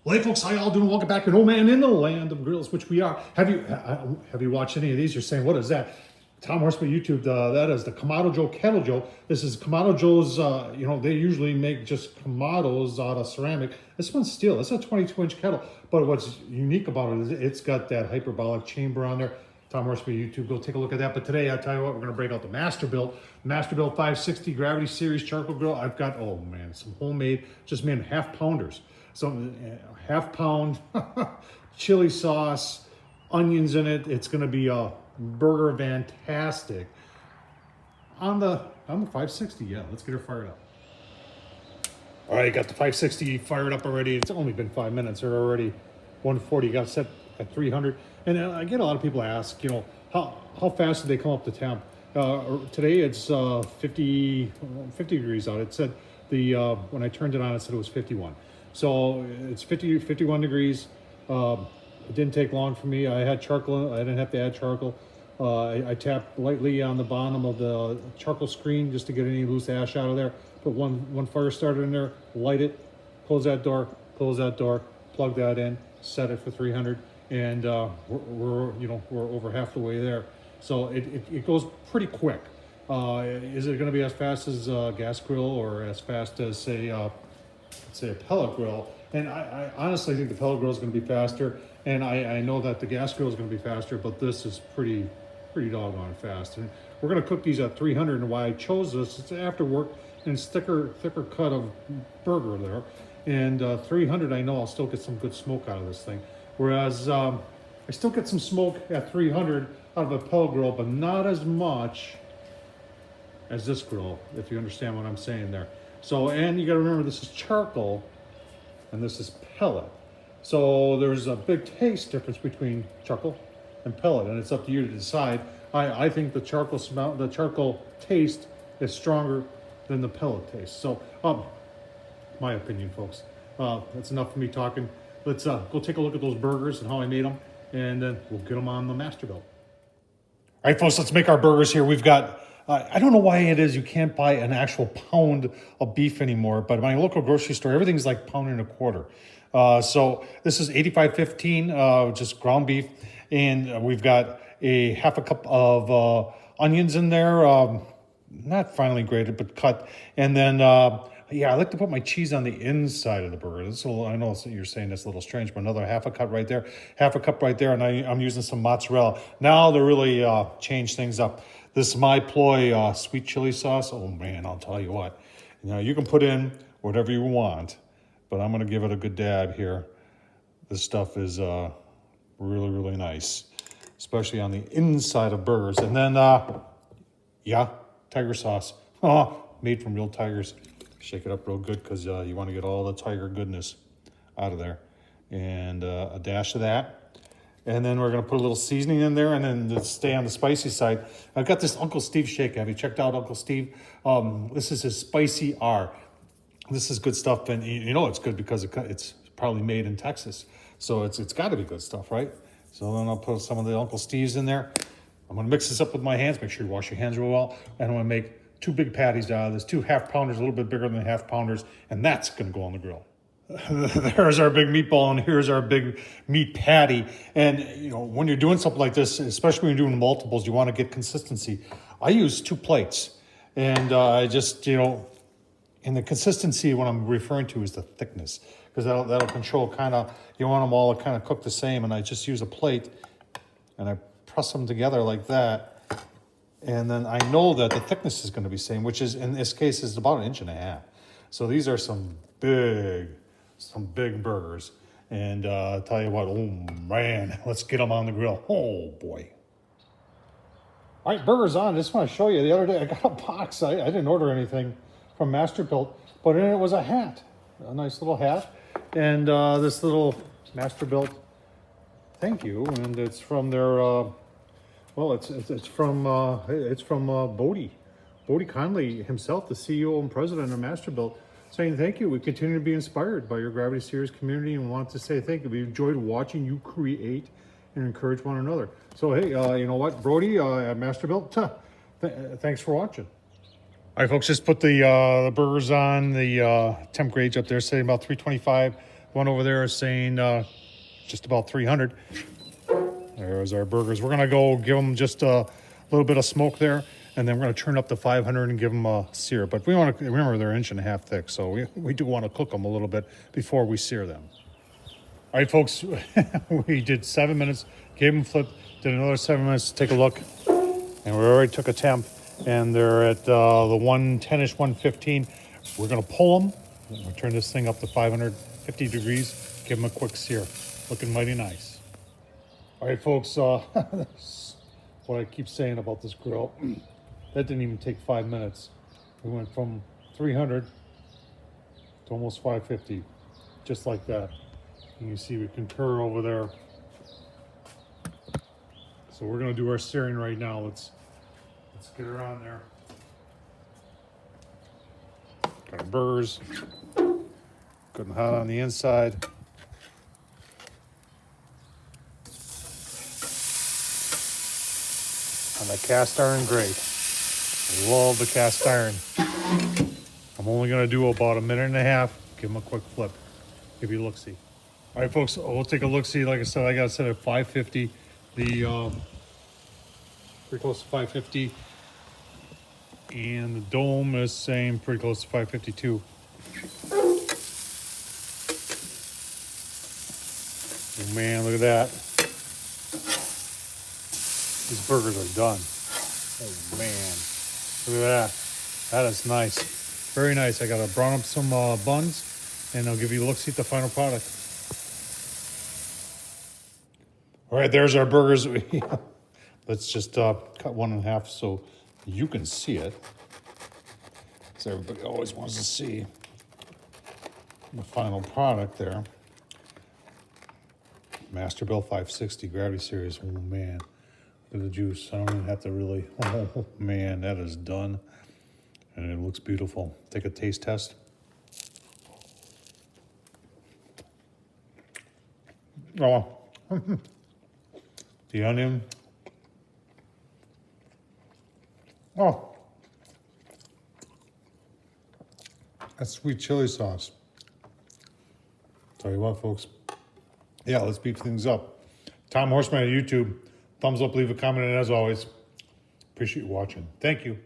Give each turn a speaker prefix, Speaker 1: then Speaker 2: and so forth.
Speaker 1: Well, hey folks, how y'all doing? Welcome back to No Man in the Land of Grills, which we are. Have you watched any of these? You're saying, what is that? Tom Horseman YouTube, that is the Kamado Joe Kettle Joe. This is Kamado Joe's, they usually make just Kamados out of ceramic. This one's steel. It's a 22-inch kettle. But what's unique about it is it's got that hyperbolic chamber on there. Tom Horseman YouTube, go take a look at that. But today, I'll tell you what, we're going to break out the Masterbuilt 560 Gravity Series Charcoal Grill. I've got, oh man, some homemade, just made half pounders. So half pound chili sauce, onions in it. It's going to be a burger fantastic on the 560. Yeah, let's get her fired up. All right, got the 560 fired up already. It's only been 5 minutes. They're already 140. Got set at 300. And I get a lot of people ask, how fast do they come up to temp? Today it's 50 degrees out. It said when I turned it on, it said it was 51. So it's 51 degrees. It didn't take long for me. I had charcoal. I didn't have to add charcoal. I tapped lightly on the bottom of the charcoal screen just to get any loose ash out of there. Put one fire starter in there, light it, close that door, plug that in, set it for 300, and we're over half the way there. So it goes pretty quick. Is it going to be as fast as a gas grill or as fast as say a pellet grill? And I honestly think the pellet grill is going to be faster, and I know that the gas grill is going to be faster, but this is pretty doggone fast. And we're going to cook these at 300, and why I chose this, it's after work and it's thicker cut of burger there. And 300, I know I'll still get some good smoke out of this thing. Whereas I still get some smoke at 300 out of a pellet grill, but not as much as this grill, if you understand what I'm saying there. So, and you got to remember, this is charcoal and this is pellet. So there's a big taste difference between charcoal and pellet, and it's up to you to decide. I think the charcoal taste is stronger than the pellet taste. So, my opinion, folks. That's enough for me talking. Let's go take a look at those burgers and how I made them, and then we'll get them on the Masterbuilt. All right, folks, let's make our burgers here. We've got, I don't know why it is you can't buy an actual pound of beef anymore, but at my local grocery store, everything's like pound and a quarter. So this is 8515, just ground beef, and we've got a half a cup of onions in there, not finely grated, but cut, and then I like to put my cheese on the inside of the burger. This is a little, I know you're saying that's a little strange, but another half a cup right there, and I'm using some mozzarella. Now to really change things up, this is my ploy sweet chili sauce. Oh man, I'll tell you what. Now you can put in whatever you want, but I'm gonna give it a good dab here. This stuff is really nice, especially on the inside of burgers. And then, tiger sauce, made from real tigers. Shake it up real good because you want to get all the tiger goodness out of there. And a dash of that. And then we're going to put a little seasoning in there, and then to stay on the spicy side, I've got this Uncle Steve shake. Have you checked out Uncle Steve? This is his Spicy R. This is good stuff, and you know it's good because it's probably made in Texas. So it's got to be good stuff, right? So then I'll put some of the Uncle Steve's in there. I'm going to mix this up with my hands. Make sure you wash your hands real well. And I'm going to make 2 big patties out of this, 2 half pounders, a little bit bigger than half pounders, and that's going to go on the grill. There's our big meatball, and here's our big meat patty. And when you're doing something like this, especially when you're doing multiples, you want to get consistency. I use 2 plates, and I just and the consistency, what I'm referring to is the thickness, because that'll control kind of, you want them all to kind of cook the same. And I just use a plate and I press them together like that. And then I know that the thickness is going to be the same, which is, in this case, is about 1.5 inches. So these are some big burgers. And I'll tell you what, oh man, let's get them on the grill. Oh boy. All right, burgers on. I just want to show you, the other day I got a box. I didn't order anything from Masterbuilt, but in it was a hat, a nice little hat. And this little Masterbuilt thank you. And it's from their... Well, it's from Bodie Conley himself, the CEO and president of Masterbuilt, saying thank you. We continue to be inspired by your Gravity Series community and want to say thank you. We enjoyed watching you create and encourage one another. So hey, you know what, Brody at Masterbuilt, thanks for watching. All right, folks, just put the burgers on the temp gauge up there, saying about 325. One over there is saying just about 300. There's our burgers. We're gonna go give them just a little bit of smoke there, and then we're gonna turn up to 500 and give them a sear. But we want to remember they're 1.5 inches thick, so we do want to cook them a little bit before we sear them. All right, folks, we did 7 minutes, gave them flip, did another 7 minutes to take a look, and we already took a temp, and they're at the 110-ish, 115. We're gonna pull them. We'll turn this thing up to 550 degrees, give them a quick sear. Looking mighty nice. All right, folks, that's what I keep saying about this grill. That didn't even take 5 minutes. We went from 300 to almost 550, just like that. And you see we concur over there. So we're gonna do our searing right now. Let's get her on there. Got our burgers, good and hot on the inside. On the cast iron grate. Love the cast iron. I'm only gonna do about 1.5 minutes. Give them a quick flip. Give you a look-see. All right, folks, we'll take a look-see. Like I said, I got it set at 550. The pretty close to 550. And the dome is saying pretty close to 552. Oh man, look at that. These burgers are done. Oh man, look at that. That is nice. Very nice. I gotta brown up some buns, and I'll give you a look-see at the final product. All right, there's our burgers. Let's just cut one in half so you can see it. Because everybody always wants to see the final product there. Masterbuilt 560 Gravity Series. Oh man. Look at the juice. I don't even have to really. Oh man, that is done. And it looks beautiful. Take a taste test. Oh. The onion. Oh. That's sweet chili sauce. Tell you what, folks. Yeah, let's beef things up. Tom Horseman at YouTube. Thumbs up, leave a comment, and as always, appreciate you watching. Thank you.